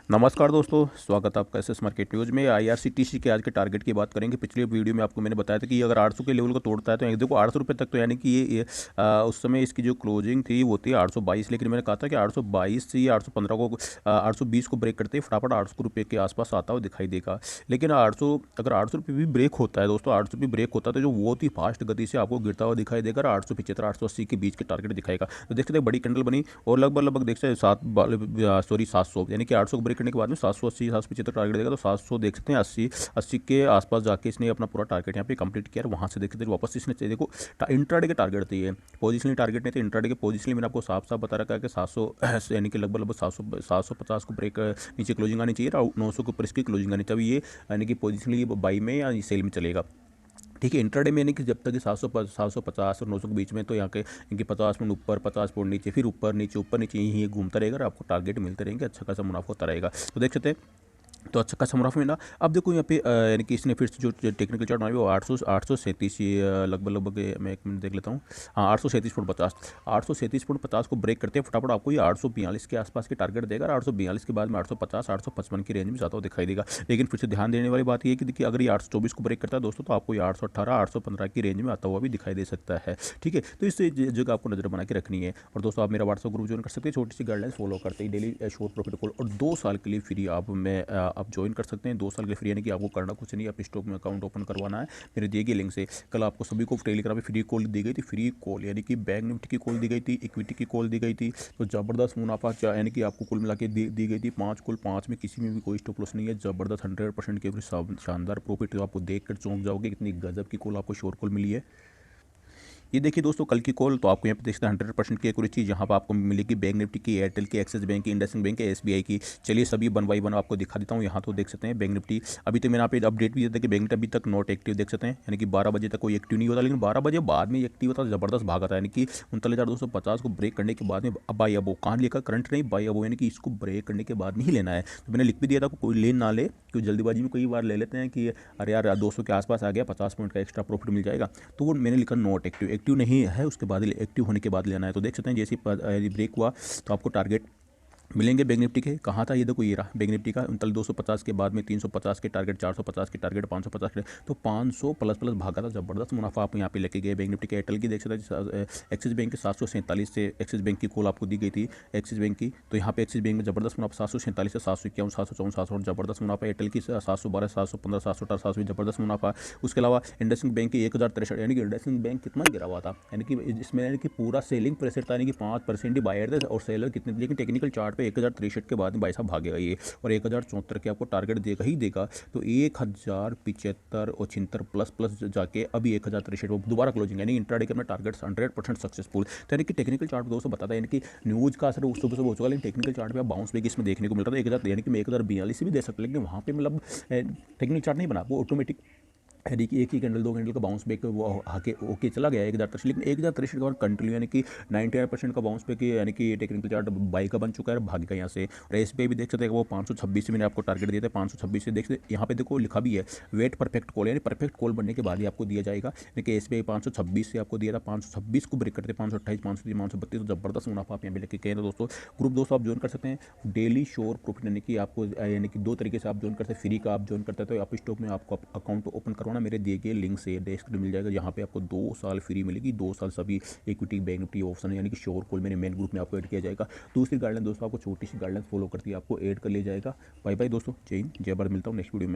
नमस्कार दोस्तों, स्वागत है आपका एसएस मार्केट न्यूज़ में। आईआरसीटीसी के आज के टारगेट की बात करेंगे। पिछले वीडियो में आपको मैंने बताया था कि अगर 800 के लेवल को तोड़ता है तो देखो 800 रुपये तक, तो यानी कि उस समय इसकी जो क्लोजिंग थी वो थी 822। लेकिन मैंने कहा था कि 822 से 815 को 820 को ब्रेक करते ही फटाफट 800 रुपये के आसपास आता हुआ दिखाई देगा। लेकिन 800 अगर 800 रुपये भी ब्रेक होता है दोस्तों, 800 भी ब्रेक होता है तो जो बहुत ही फास्ट गति से आपको गिरता हुआ दिखाई देगा और 875 880 के बीच के टारगेट दिखाएगा। तो देख सकते हैं बड़ी कैंडल बनी और लगभग देख सकते हैं 700, यानी कि 800 को ब्रेक करने के बाद में 780 775 टारगेट देगा। तो 700 देख सकते हैं 80 के आसपास जाके इसने अपना पूरा टारगेट यहाँ पे कंप्लीट किया। वहाँ से देख सकते हैं वापस इसने देखो इंट्राडे के टारगेट थे, ये पोजिशनली टारगेट नहीं थे, इंट्राडे के पोजिशनली मैंने आपको साफ साफ बता रखा है कि 700 यानी कि लगभग 750 को ब्रेक नीचे क्लोजिंग आनी चाहिए और 900 के ऊपर इसकी क्लोजिंग आनी चाहिए। ये यानी कि पोजिशनली बाई में या सेल में चलेगा। ठीक है, इंट्राडे में यानी कि जब तक 750 और 900 के बीच में, तो यहाँ के इनके 50 पॉइंट ऊपर 50 पॉइंट नीचे, फिर ऊपर नीचे यही घूमता रहेगा और आपको टारगेट मिलते रहेंगे, अच्छा खासा मुनाफा होता रहेगा। तो देख सकते हैं तो अच्छा खासा मुनाफा मिला। अब देखो यहाँ पे यानी कि इसने फिर से जो टेक्निकल चार्ट बनाई वो 837 लगभग मैं एक मिनट देख लेता हूँ। हाँ, 837.50 837.50 को ब्रेक करते हैं फटाफट आपको ये 842 के आसपास के टारगेट देगा और 842 के बाद में 850 855 की रेंज में जाता हुआ दिखाई देगा। लेकिन फिर से ध्यान देने वाली बात ये है कि देखिए अगर ये 824 को ब्रेक करता है दोस्तों, तो आपको ये 818 815 की रेंज में आता हुआ भी दिखाई दे सकता है। ठीक है, तो इस जगह आपको नजर बना के रखनी है। और दोस्तों आप मेरा व्हाट्सएप ग्रुप ज्वाइन कर सकते हैं, छोटी सी गाइडलाइंस फॉलो करते हैं, डेली शॉर्ट प्रॉफिट कॉल, और 2 साल के लिए फ्री आप ज्वाइन कर सकते हैं। 2 साल के फ्री, यानी कि आपको करना कुछ नहीं, आप स्टॉक में अकाउंट ओपन करवाना है मेरे दिए गए लिंक से। कल आपको सभी को टेलीग्राम में फ्री कॉल दी गई थी, फ्री कॉल यानी कि बैंक निफ्टी की कॉल दी गई थी, इक्विटी की कॉल दी गई थी। तो ज़बरदस्त मुनाफा यानी कि आपको कुल मिला के दी गई थी 5 कॉल, 5 में किसी में भी कोई स्टॉप लॉस नहीं है। ज़बरदस्त 100% के शानदार प्रॉफिट, तो आपको देख कर चौंक जाओगे कितनी गजब की कॉल आपको शॉर्ट कॉल मिली है। ये देखिए दोस्तों कल की कॉल, तो आपको यहाँ पे देख सकते हैं 100% की एक्यूरेसी यहाँ पर आपको मिलेगी बैंक निफ्टी की, एयरटेल की, एक्सिस बैंक की, इंडसइंड बैंक की, एसबीआई की। चलिए सभी 1 बाई 1 आपको दिखा देता हूँ। यहाँ तो देख सकते हैं बैंक निफ्टी अभी तक मैंने यहाँ पे अपडेट भी दिया था कि बैंक निफ्टी अभी तक नॉट एक्टिव, देख सकते हैं, यानी कि 12 बजे तक कोई एक्टिव नहीं होता, लेकिन 12 बजे बाद में एक्टिव होता, ज़बरदस्त भागा था, यानी कि 39,250 को ब्रेक करने के बाद में अब बाई अबो कहाँ लेकर करंट नहीं, बाई अबो यानी कि इसको ब्रेक करने के बाद नहीं लेना है। तो मैंने लिख भी दिया था कोई लेन ना ले, क्योंकि जल्दीबाजी में कई बार ले लेते हैं कि अरे यार 200 के आसपास आ गया, 50 पॉइंट का एक्स्ट्रा प्रॉफिट मिल जाएगा, तो वो मैंने लिखा नॉट एक्टिव, एक्टिव नहीं है, उसके बाद एक्टिव होने के बाद लेना है। तो देख सकते हैं जैसे ब्रेक हुआ तो आपको टारगेट मिलेंगे बैंक निफ्टी के। कहाँ था ये, देखो ये रहा बैंक निफ्टी का 39,250 के बाद में 350 के टारगेट, 450 के टारगेट, 550 के, तो 500 प्लस प्लस भागा था, जबरदस्त मुनाफा आप यहाँ पे लेके गए बैंक निफ्टी के। एयरटेल की देख सकते हैं एक्सिस बैंक के 747 से एक्सिस बैंक की कॉल आपको दी गई थी, एक्सिस बैंक की, तो यहाँ पे एक्सिस बैंक में जबरदस्त मुनाफा 747 से 751 754 700 जबरदस्त मुनाफा। एयरटेल की 712 715 718 720 जबरदस्त मुनाफा। उसके अलावा इंडसइंड बैंक की 1063, यानी कि इंडसइंड बैंक कितना गिरा हुआ था, यानी कि इसमें यानी कि पूरा सेलिंग प्रेशर था, यानी कि 5% ही बायर थे और सेलर कितने, लेकिन टेक्निकल चार्ट पे 1063 के बाद में भाई साहब भागेगा ये, और 1074 के आपको टारगेट देगा ही देगा। तो 1075 और 76 प्लस प्लस जाके अभी 1063 वो दोबारा क्लोजिंग, यानी इंट्राडे के अपने टारगेट 100% सक्सेसफुल। तो यानी कि टेक्निकल चार्ट दोस्तों बताता है, यानी कि न्यूज़ का असर सुबह सुबह हो चुका, लेकिन टेक्निकल चार्ट पे आप बाउंस बैक इसमें देखने को मिल रहा था 1000, यानी कि मैं 1042 से भी दे सकता, लेकिन वहाँ पे मतलब टेक्निकल चार्ट नहीं बना, वो ऑटोमेटिक यानी कि एक ही कैंडल 2 कैंडल का बाउंस बैक वो आके ओके चला गया 1063, लेकिन 1063 के बाद कंटिन्यू यानी कि 99% का बाउंस बैक, यानी कि टेक्निकल चार्ट बाई का बन चुका है, भागेगा यहाँ से। और एसबीआई भी देख सकते हैं वो 526 से मैंने आपको टारगेट दिया था, 526 से देख सकते यहाँ पे देखो लिखा भी है वेट परफेक्ट कॉल, यानी परफेक्ट कॉल बनने के बाद ही आपको दिया जाएगा। यानी कि एसबीआई 526 से आपको दिया था, 526 को ब्रेक करते 528 530 532, तो जबरदस्त मुनाफा आप यहाँ पे लेके गए। तो दोस्तों ग्रुप दोस्तों आप ज्वाइन कर सकते हैं डेली श्योर प्रॉफिट, यानी कि आपको यानी कि 2 तरीके से आप ज्वाइन करते हैं, फ्री का आप ज्वाइन करते हैं तो आप स्टॉक में आपको अकाउंट ओपन करवाना, मेरे दिए गए लिंक से डेस्क मिल जाएगा, जहाँ पे आपको 2 साल फ्री मिलेगी, 2 साल सभी इक्विटी बैंक निफ्टी ऑप्शन यानी कि श्योर कॉल मेरे मेन ग्रुप में आपको ऐड किया जाएगा। दूसरी गाइडलाइन दोस्तों आपको छोटी सी गाइडलाइन फॉलो करती है आपको ऐड कर लिया जाएगा। बाय बाय दोस्तों, जय हिंद जय भारत, मिलता हूँ नेक्स्ट वीडियो में।